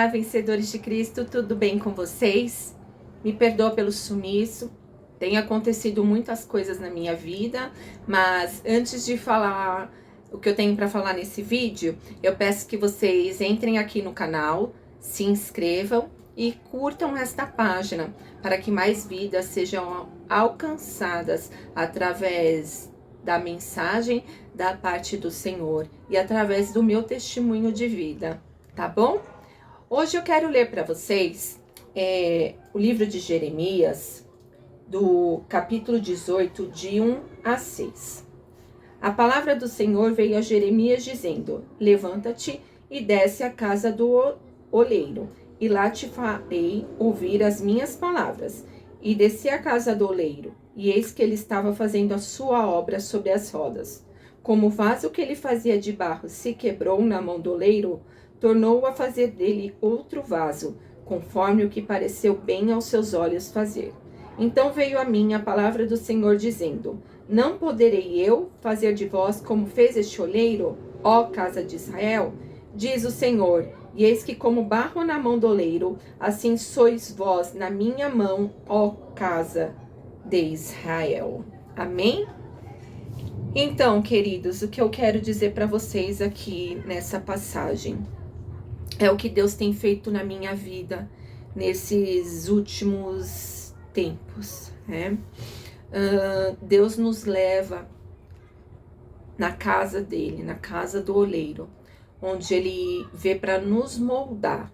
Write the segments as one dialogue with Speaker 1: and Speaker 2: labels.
Speaker 1: Olá, vencedores de Cristo, tudo bem com vocês? Me perdoa pelo sumiço, tem acontecido muitas coisas na minha vida, mas antes de falar o que eu tenho para falar nesse vídeo, eu peço que vocês entrem aqui no canal, se inscrevam e curtam esta página para que mais vidas sejam alcançadas através da mensagem da parte do Senhor e através do meu testemunho de vida, tá bom? Hoje eu quero ler para vocês o livro de Jeremias, do capítulo 18, de 1 a 6. A palavra do Senhor veio a Jeremias dizendo: levanta-te e desce à casa do oleiro, e lá te farei ouvir as minhas palavras. E desci à casa do oleiro, e eis que ele estava fazendo a sua obra sobre as rodas. Como o vaso que ele fazia de barro se quebrou na mão do oleiro, tornou a fazer dele outro vaso, conforme o que pareceu bem aos seus olhos fazer. Então veio a mim a palavra do Senhor, dizendo: não poderei eu fazer de vós como fez este oleiro, ó casa de Israel? Diz o Senhor: e eis que como barro na mão do oleiro, assim sois vós na minha mão, ó casa de Israel. Amém? Então, queridos, o que eu quero dizer para vocês aqui nessa passagem é o que Deus tem feito na minha vida nesses últimos tempos, né? Deus nos leva na casa dele, na casa do oleiro, onde ele vê para nos moldar.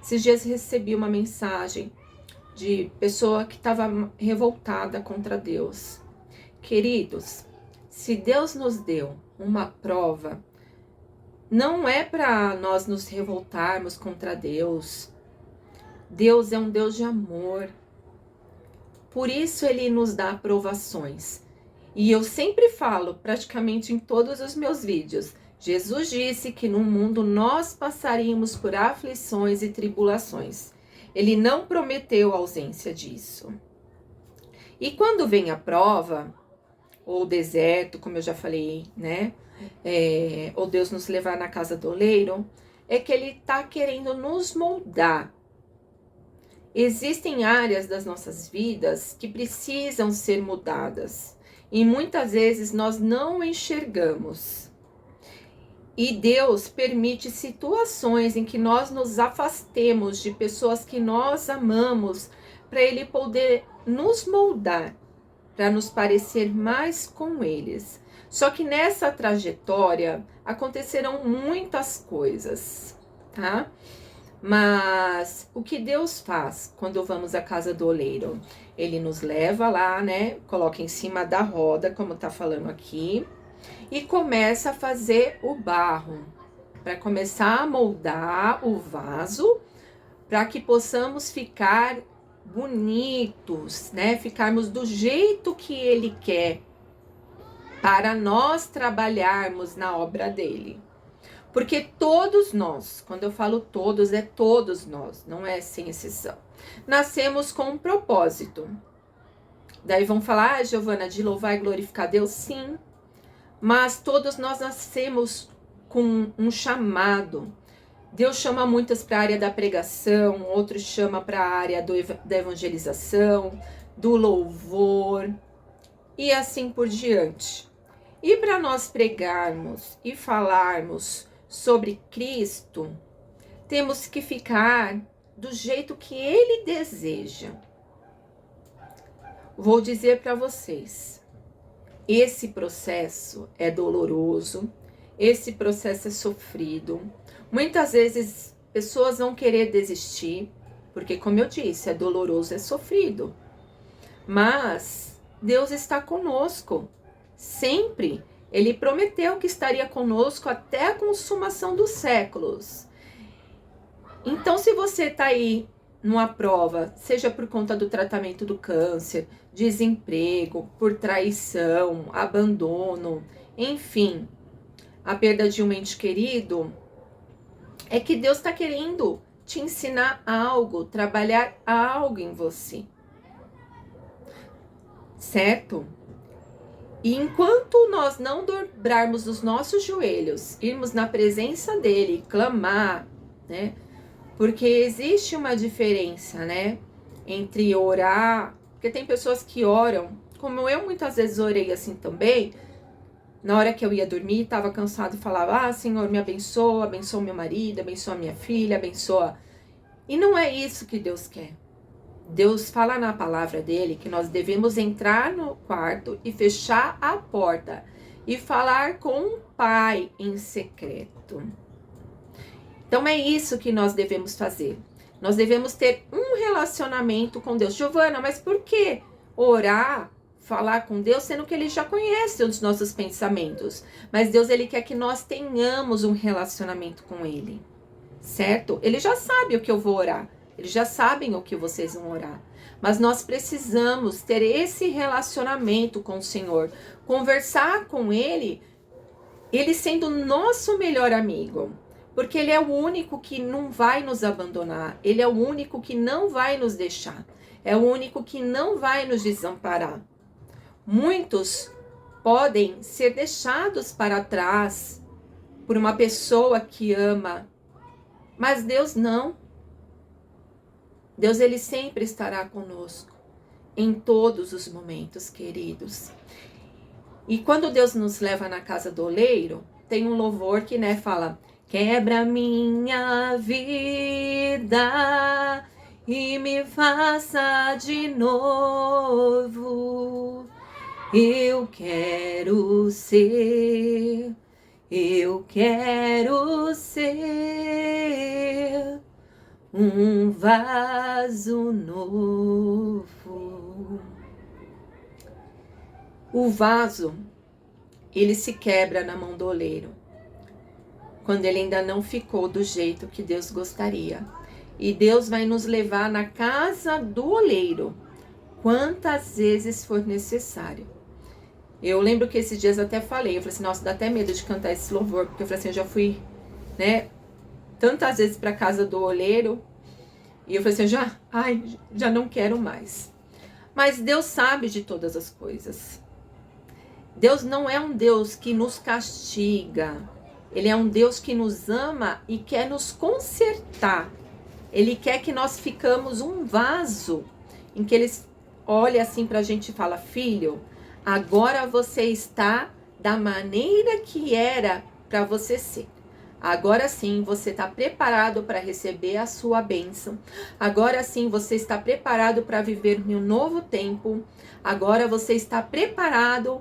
Speaker 1: Esses dias recebi uma mensagem de pessoa que estava revoltada contra Deus. Queridos, se Deus nos deu uma prova, não é para nós nos revoltarmos contra Deus. Deus é um Deus de amor. Por isso ele nos dá provações. E eu sempre falo, praticamente em todos os meus vídeos, Jesus disse que no mundo nós passaríamos por aflições e tribulações. Ele não prometeu a ausência disso. E quando vem a prova, ou o deserto, como eu já falei, né? Ou Deus nos levar na casa do oleiro, é que ele está querendo nos moldar. Existem áreas das nossas vidas que precisam ser mudadas e muitas vezes nós não enxergamos. E Deus permite situações em que nós nos afastemos de pessoas que nós amamos para Ele poder nos moldar, para nos parecer mais com eles. Só que nessa trajetória acontecerão muitas coisas, tá? Mas o que Deus faz quando vamos à casa do oleiro? Ele nos leva lá, né? Coloca em cima da roda, como tá falando aqui, e começa a fazer o barro, para começar a moldar o vaso, para que possamos ficar bonitos, né? Ficarmos do jeito que Ele quer, para nós trabalharmos na obra dele. Porque todos nós, quando eu falo todos, é todos nós, não é sem exceção, nascemos com um propósito. Daí vão falar: Giovana, de louvar e glorificar Deus? Sim, mas todos nós nascemos com um chamado. Deus chama muitos para a área da pregação, outros chama para a área da evangelização, do louvor e assim por diante. E para nós pregarmos e falarmos sobre Cristo, temos que ficar do jeito que Ele deseja. Vou dizer para vocês, esse processo é doloroso, esse processo é sofrido. Muitas vezes pessoas vão querer desistir, porque, como eu disse, é doloroso, é sofrido. Mas Deus está conosco, sempre. Ele prometeu que estaria conosco até a consumação dos séculos. Então, se você está aí numa prova, seja por conta do tratamento do câncer, desemprego, por traição, abandono, enfim, a perda de um ente querido, é que Deus está querendo te ensinar algo, trabalhar algo em você. Certo? E enquanto nós não dobrarmos os nossos joelhos, irmos na presença dele, clamar, né? Porque existe uma diferença, né? Entre orar, porque tem pessoas que oram, como eu muitas vezes orei assim também, na hora que eu ia dormir, estava cansado e falava, Senhor, me abençoa, abençoa meu marido, abençoa minha filha, abençoa. E não é isso que Deus quer. Deus fala na palavra dele que nós devemos entrar no quarto e fechar a porta e falar com o Pai em secreto. Então é isso que nós devemos fazer. Nós devemos ter um relacionamento com Deus. Giovana, mas por que orar, falar com Deus, sendo que Ele já conhece os nossos pensamentos? Mas Deus, Ele quer que nós tenhamos um relacionamento com Ele, certo? Ele já sabe o que eu vou orar. Eles já sabem o que vocês vão orar. Mas nós precisamos ter esse relacionamento com o Senhor. Conversar com Ele, Ele sendo nosso melhor amigo. Porque Ele é o único que não vai nos abandonar. Ele é o único que não vai nos deixar. É o único que não vai nos desamparar. Muitos podem ser deixados para trás por uma pessoa que ama. Mas Deus não. Deus, Ele sempre estará conosco. Em todos os momentos, queridos. E quando Deus nos leva na casa do oleiro, tem um louvor que, fala... Quebra minha vida e me faça de novo. Eu quero ser um vaso novo. O vaso, ele se quebra na mão do oleiro. Quando ele ainda não ficou do jeito que Deus gostaria. E Deus vai nos levar na casa do oleiro, quantas vezes for necessário. Eu lembro que esses dias até falei, eu falei assim, nossa, dá até medo de cantar esse louvor, porque eu falei assim, eu já fui, tantas vezes para casa do oleiro, e eu falei assim, já não quero mais. Mas Deus sabe de todas as coisas. Deus não é um Deus que nos castiga. Ele é um Deus que nos ama e quer nos consertar. Ele quer que nós ficamos um vaso em que Ele olha assim para a gente e fala, filho, agora você está da maneira que era para você ser. Agora sim você está preparado para receber a sua bênção. Agora sim você está preparado para viver um novo tempo. Agora você está preparado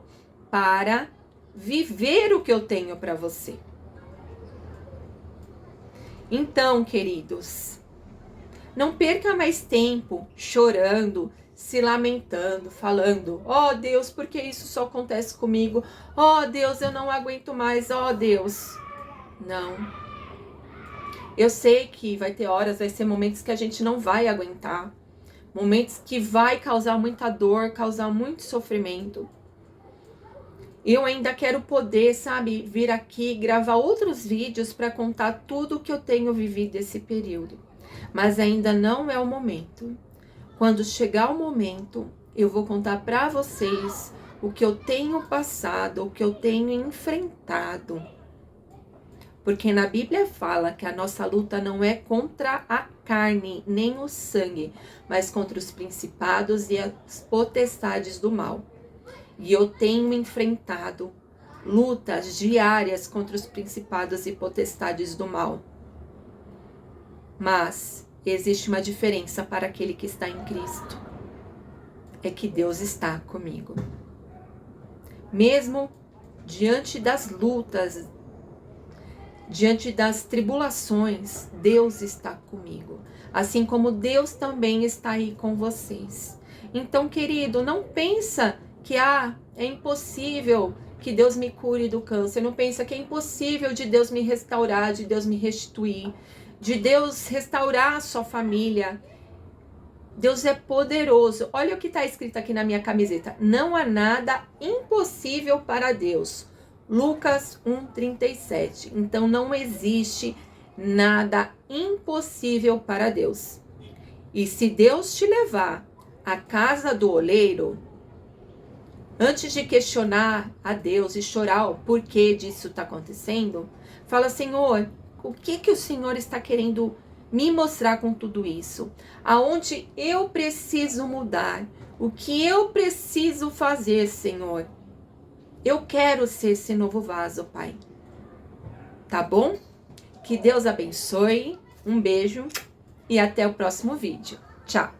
Speaker 1: para viver o que eu tenho para você. Então, queridos, não perca mais tempo chorando, se lamentando, falando, Deus, por que isso só acontece comigo? Deus, eu não aguento mais, Deus. Não. Eu sei que vai ter horas, vai ser momentos que a gente não vai aguentar. Momentos que vai causar muita dor, causar muito sofrimento. Eu ainda quero poder, vir aqui gravar outros vídeos para contar tudo o que eu tenho vivido esse período. Mas ainda não é o momento. Quando chegar o momento, eu vou contar para vocês o que eu tenho passado, o que eu tenho enfrentado. Porque na Bíblia fala que a nossa luta não é contra a carne, nem o sangue, mas contra os principados e as potestades do mal. E eu tenho enfrentado lutas diárias contra os principados e potestades do mal. Mas existe uma diferença para aquele que está em Cristo. É que Deus está comigo. Mesmo diante das lutas, diante das tribulações, Deus está comigo. Assim como Deus também está aí com vocês. Então, querido, não pensa que é impossível que Deus me cure do câncer. Não pensa que é impossível de Deus me restaurar, de Deus me restituir, de Deus restaurar a sua família. Deus é poderoso. Olha o que está escrito aqui na minha camiseta. Não há nada impossível para Deus. Lucas 1:37. Então não existe nada impossível para Deus. E se Deus te levar à casa do oleiro, antes de questionar a Deus e chorar o porquê disso está acontecendo, fala, Senhor, o que o Senhor está querendo me mostrar com tudo isso, aonde eu preciso mudar, o que eu preciso fazer, Senhor. Eu quero ser esse novo vaso, Pai. Tá bom? Que Deus abençoe. Um beijo e até o próximo vídeo. Tchau!